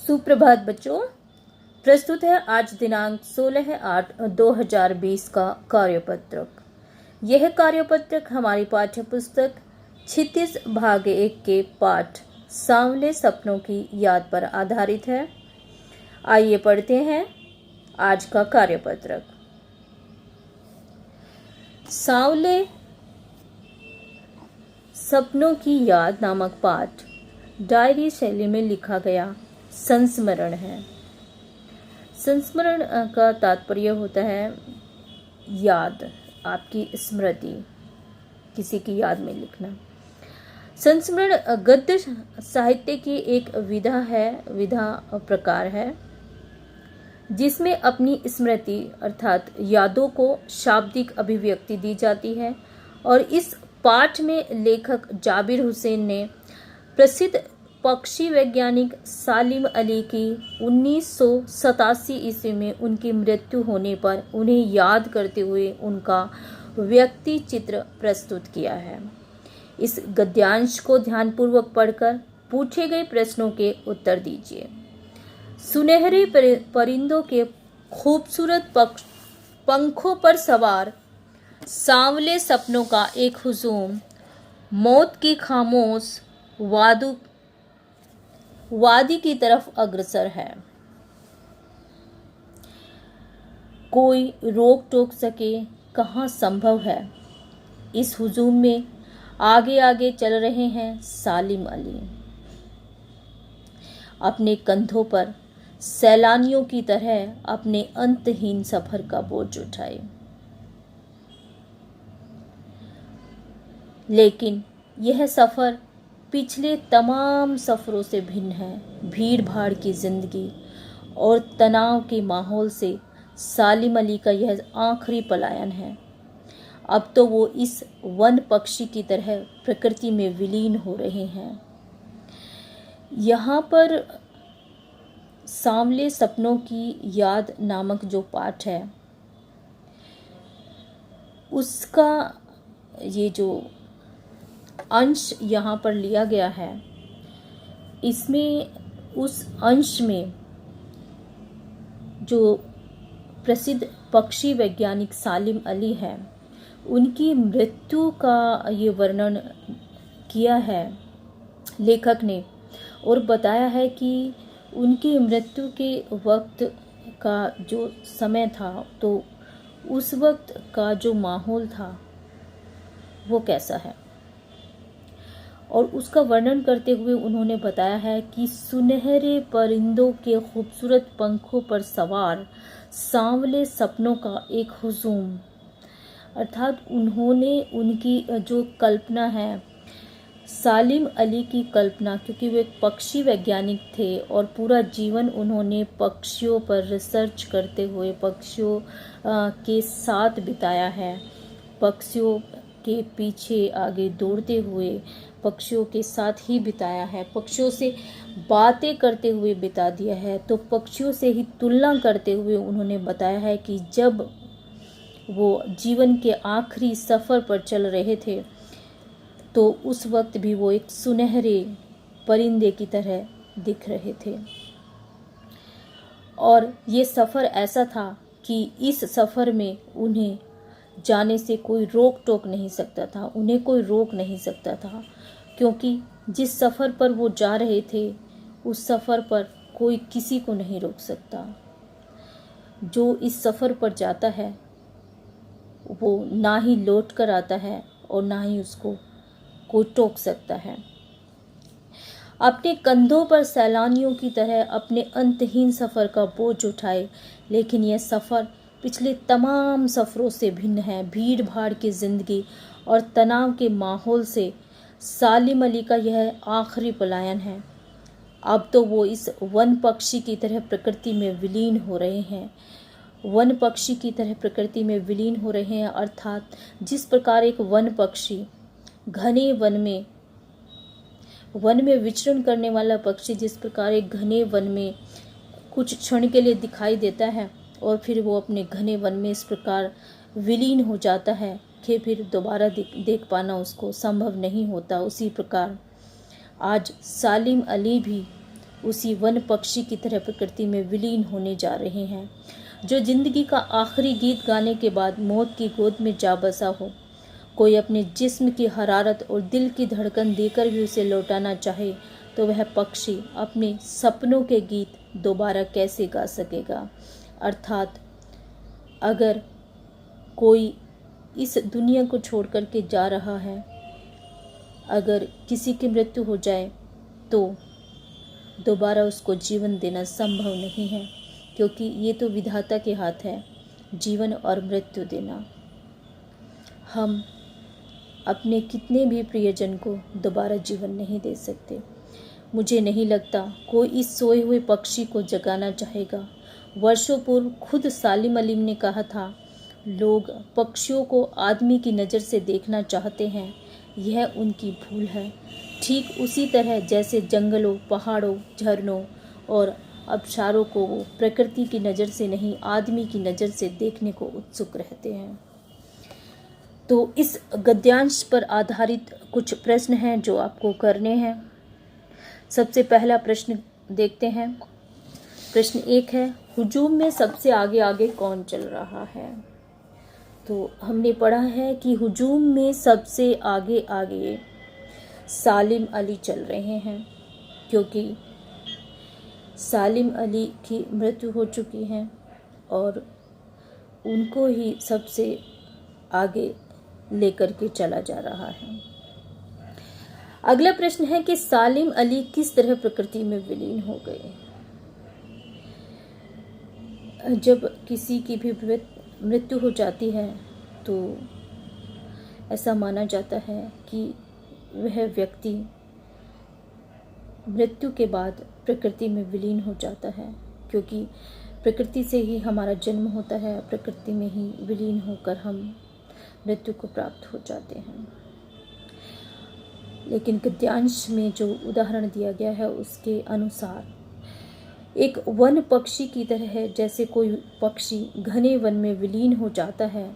सुप्रभात बच्चों। प्रस्तुत है आज दिनांक 16/8/2020 का कार्यपत्रक। यह कार्यपत्रक हमारी पाठ्य पुस्तक 36 भाग 1 के पाठ सांवले सपनों की याद पर आधारित है। आइए पढ़ते हैं आज का कार्यपत्रक। सांवले सपनों की याद नामक पाठ डायरी शैली में लिखा गया संस्मरण है। संस्मरण का तात्पर्य होता है याद, आपकी स्मृति, किसी की याद में लिखना। संस्मरण गद्य साहित्य की एक विधा प्रकार है जिसमें अपनी स्मृति अर्थात यादों को शाब्दिक अभिव्यक्ति दी जाती है। और इस पाठ में लेखक जाबिर हुसैन ने प्रसिद्ध पक्षी वैज्ञानिक सालिम अली की 1987 ईस्वी में उनकी मृत्यु होने पर उन्हें याद करते हुए उनका व्यक्ति चित्र प्रस्तुत किया है। इस गद्यांश को ध्यानपूर्वक पढ़कर पूछे गए प्रश्नों के उत्तर दीजिए। सुनहरे परिंदों के खूबसूरत पंखों पर सवार सांवले सपनों का एक हुजूम मौत की खामोश वादी की तरफ अग्रसर है। कोई रोक टोक सके कहाँ संभव है। इस हुजूम में आगे आगे चल रहे हैं सालिम अली, अपने कंधों पर सैलानियों की तरह अपने अंतहीन सफर का बोझ उठाए। लेकिन यह सफर पिछले तमाम सफरों से भिन्न है। भीड़ भाड़ की जिंदगी और तनाव के माहौल से सालिम अली का यह आखिरी पलायन है। अब तो वो इस वन पक्षी की तरह प्रकृति में विलीन हो रहे हैं। यहाँ पर सांवले सपनों की याद नामक जो पाठ है उसका ये जो अंश यहाँ पर लिया गया है, इसमें उस अंश में जो प्रसिद्ध पक्षी वैज्ञानिक सालिम अली है उनकी मृत्यु का ये वर्णन किया है लेखक ने और बताया है कि उनकी मृत्यु के वक्त का जो समय था तो उस वक्त का जो माहौल था वो कैसा है। और उसका वर्णन करते हुए उन्होंने बताया है कि सुनहरे परिंदों के खूबसूरत पंखों पर सवार सांवले सपनों का एक हुजूम, अर्थात उन्होंने उनकी जो कल्पना है, सालिम अली की कल्पना, क्योंकि वे एक पक्षी वैज्ञानिक थे और पूरा जीवन उन्होंने पक्षियों पर रिसर्च करते हुए पक्षियों के साथ बिताया है, पक्षियों के पीछे आगे दौड़ते हुए पक्षियों के साथ ही बिताया है, पक्षियों से बातें करते हुए बिता दिया है। तो पक्षियों से ही तुलना करते हुए उन्होंने बताया है कि जब वो जीवन के आखिरी सफ़र पर चल रहे थे तो उस वक्त भी वो एक सुनहरे परिंदे की तरह दिख रहे थे। और ये सफ़र ऐसा था कि इस सफ़र में उन्हें जाने से कोई रोक टोक नहीं सकता था, उन्हें कोई रोक नहीं सकता था, क्योंकि जिस सफ़र पर वो जा रहे थे उस सफ़र पर कोई किसी को नहीं रोक सकता। जो इस सफ़र पर जाता है वो ना ही लौट कर आता है और ना ही उसको कोई टोक सकता है। अपने कंधों पर सैलानियों की तरह अपने अंतहीन सफ़र का बोझ उठाए, लेकिन यह सफ़र पिछले तमाम सफ़रों से भिन्न है। भीड़ भाड़ की ज़िंदगी और तनाव के माहौल से सालिम अली का यह आखिरी पलायन है। अब तो वो इस वन पक्षी की तरह प्रकृति में विलीन हो रहे हैं। वन पक्षी की तरह प्रकृति में विलीन हो रहे हैं, अर्थात जिस प्रकार एक वन पक्षी घने वन में विचरण करने वाला पक्षी जिस प्रकार एक घने वन में कुछ क्षण के लिए दिखाई देता है और फिर वो अपने घने वन में इस प्रकार विलीन हो जाता है कि फिर दोबारा देख पाना उसको संभव नहीं होता, उसी प्रकार आज सालिम अली भी उसी वन पक्षी की तरह प्रकृति में विलीन होने जा रहे हैं, जो जिंदगी का आखिरी गीत गाने के बाद मौत की गोद में जा बसा हो। कोई अपने जिस्म की हरारत और दिल की धड़कन देकर भी उसे लौटाना चाहे तो वह पक्षी अपने सपनों के गीत दोबारा कैसे गा सकेगा। अर्थात अगर कोई इस दुनिया को छोड़ कर के जा रहा है, अगर किसी की मृत्यु हो जाए तो दोबारा उसको जीवन देना संभव नहीं है, क्योंकि ये तो विधाता के हाथ है जीवन और मृत्यु देना। हम अपने कितने भी प्रियजन को दोबारा जीवन नहीं दे सकते। मुझे नहीं लगता कोई इस सोए हुए पक्षी को जगाना चाहेगा। वर्षों पूर्व खुद सालिम अली ने कहा था, लोग पक्षियों को आदमी की नज़र से देखना चाहते हैं, यह उनकी भूल है। ठीक उसी तरह जैसे जंगलों, पहाड़ों, झरनों और आबशारों को वो प्रकृति की नज़र से नहीं, आदमी की नज़र से देखने को उत्सुक रहते हैं। तो इस गद्यांश पर आधारित कुछ प्रश्न हैं जो आपको करने हैं। सबसे पहला प्रश्न देखते हैं। प्रश्न 1 है, हुजूम में सबसे आगे आगे कौन चल रहा है? तो हमने पढ़ा है कि हुजूम में सबसे आगे आगे सालिम अली चल रहे हैं, क्योंकि सालिम अली की मृत्यु हो चुकी है और उनको ही सबसे आगे लेकर के चला जा रहा है। अगला प्रश्न है कि सालिम अली किस तरह प्रकृति में विलीन हो गए। जब किसी की भी मृत्यु हो जाती है तो ऐसा माना जाता है कि वह व्यक्ति मृत्यु के बाद प्रकृति में विलीन हो जाता है, क्योंकि प्रकृति से ही हमारा जन्म होता है, प्रकृति में ही विलीन होकर हम मृत्यु को प्राप्त हो जाते हैं। लेकिन गद्यांश में जो उदाहरण दिया गया है उसके अनुसार एक वन पक्षी की तरह है, जैसे कोई पक्षी घने वन में विलीन हो जाता है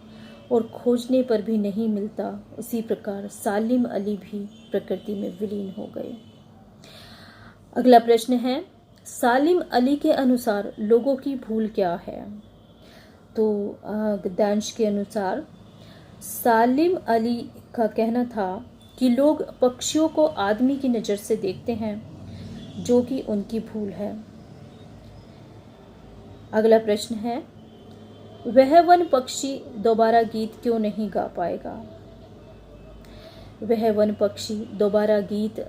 और खोजने पर भी नहीं मिलता, उसी प्रकार सालिम अली भी प्रकृति में विलीन हो गए। अगला प्रश्न है, सालिम अली के अनुसार लोगों की भूल क्या है? तो गद्यांश के अनुसार सालिम अली का कहना था कि लोग पक्षियों को आदमी की नज़र से देखते हैं, जो कि उनकी भूल है। अगला प्रश्न है, वह वन पक्षी दोबारा गीत क्यों नहीं गा पाएगा? वह वन पक्षी दोबारा गीत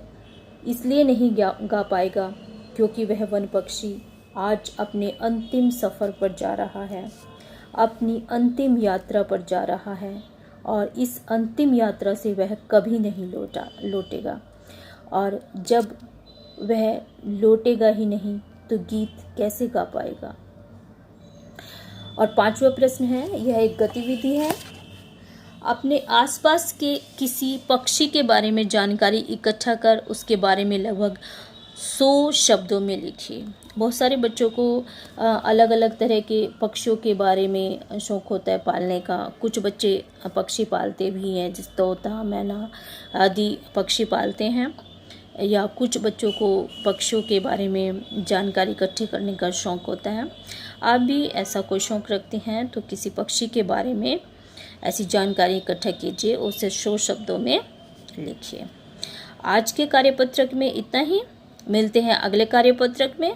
इसलिए नहीं गा पाएगा क्योंकि वह वन पक्षी आज अपने अंतिम सफ़र पर जा रहा है, अपनी अंतिम यात्रा पर जा रहा है और इस अंतिम यात्रा से वह कभी नहीं लौटेगा। और जब वह लौटेगा ही नहीं तो गीत कैसे गा पाएगा? और 5वां प्रश्न है, यह एक गतिविधि है। अपने आसपास के किसी पक्षी के बारे में जानकारी इकट्ठा कर उसके बारे में लगभग 100 शब्दों में लिखिए। बहुत सारे बच्चों को अलग अलग तरह के पक्षियों के बारे में शौक़ होता है पालने का। कुछ बच्चे पक्षी पालते भी हैं, जिस तोता, मैना आदि पक्षी पालते हैं, या कुछ बच्चों को पक्षियों के बारे में जानकारी इकट्ठी करने का शौक़ होता है। आप भी ऐसा कोई शौक़ रखते हैं तो किसी पक्षी के बारे में ऐसी जानकारी इकट्ठा कीजिए, उसे 100 शब्दों में लिखिए। आज के कार्यपत्रक में इतना ही। मिलते हैं अगले कार्यपत्रक में।